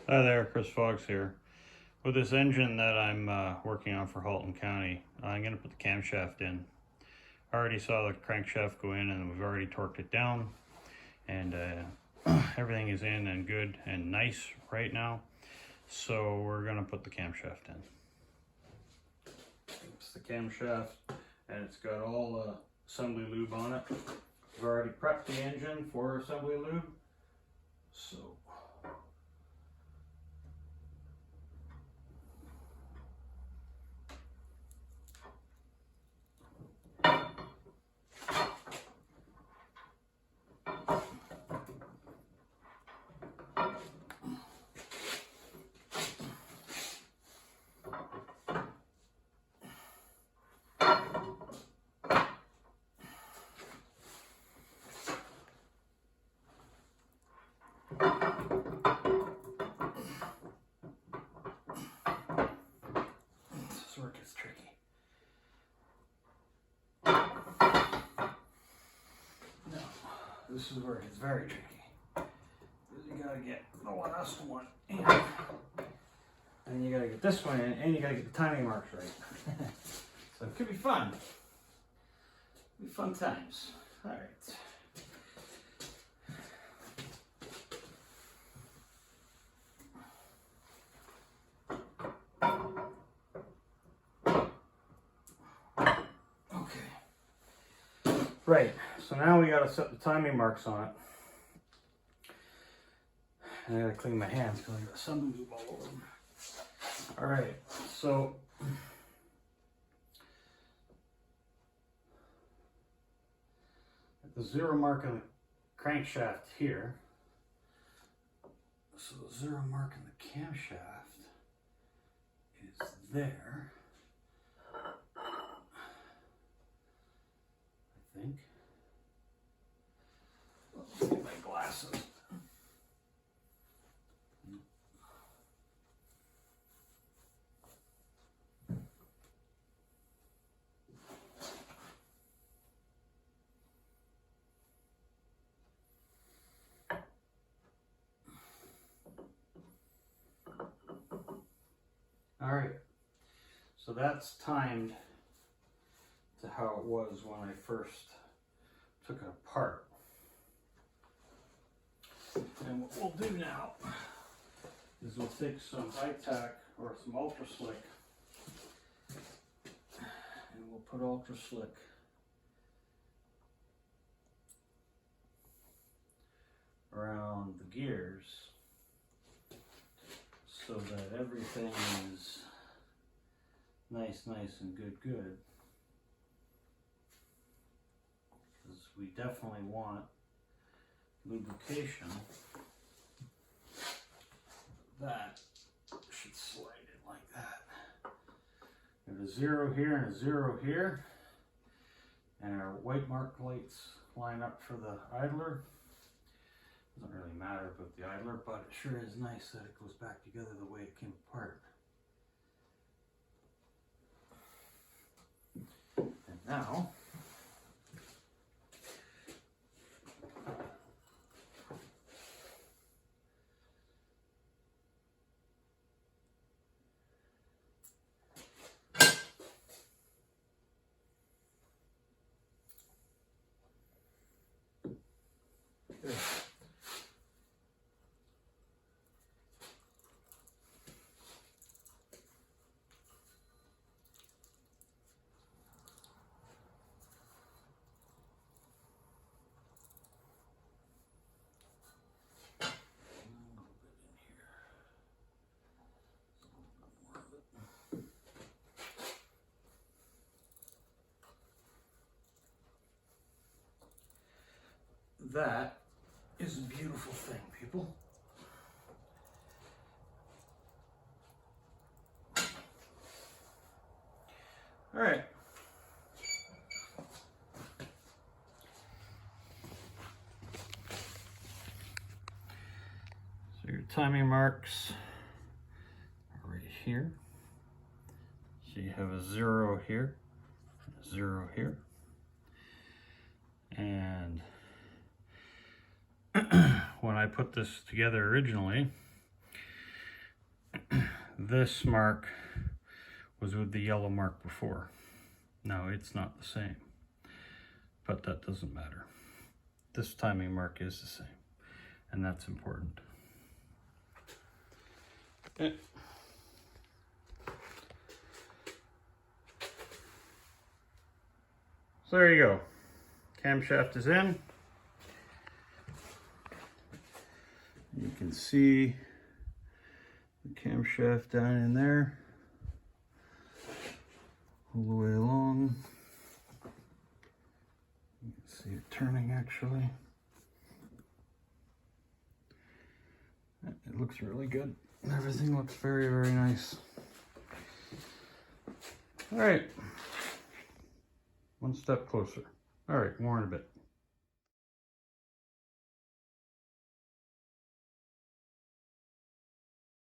Hi there, Chris Foggs here. With this engine that I'm working on for Halton County, I'm going to put the camshaft in. I already saw the crankshaft go in and we've already torqued it down, and everything is in and good and nice right now. So we're going to put the camshaft in. It's the camshaft and it's got all the assembly lube on it. We've already prepped the engine for assembly lube. So where it gets tricky. No, this is where it gets very tricky. You gotta get the last one in, and you gotta get this one in, and you gotta get the timing marks right. So it could be fun. It'll be fun times. All right. Right, so now we gotta set the timing marks on it. And I gotta clean my hands because I got assembly lube all over them. All right, so at the 0 mark on the crankshaft here, so the 0 mark on the camshaft is there. I think. Let's get my glasses. All right, so that's timed to how it was when I first took it apart. And what we'll do now is we'll take some high-tack or some ultra slick, and we'll put ultra slick around the gears so that everything is nice and good. Because we definitely want lubrication. That should slide in like that. There's a 0 here and a 0 here. And our white mark lights line up for the idler. Doesn't really matter about the idler, but it sure is nice that it goes back together the way it came apart. And now, there. That is a beautiful thing, people. All right. So your timing marks are right here. So you have a 0 here, a 0 here. And when I put this together originally, This mark was with the yellow mark before. Now it's not the same, but that doesn't matter. This timing mark is the same, and that's important. Okay. So there you go. Camshaft is in. You can see the camshaft down in there, all the way along. You can see it turning actually. It looks really good. Everything looks very, very nice. All right, one step closer. All right, more in a bit.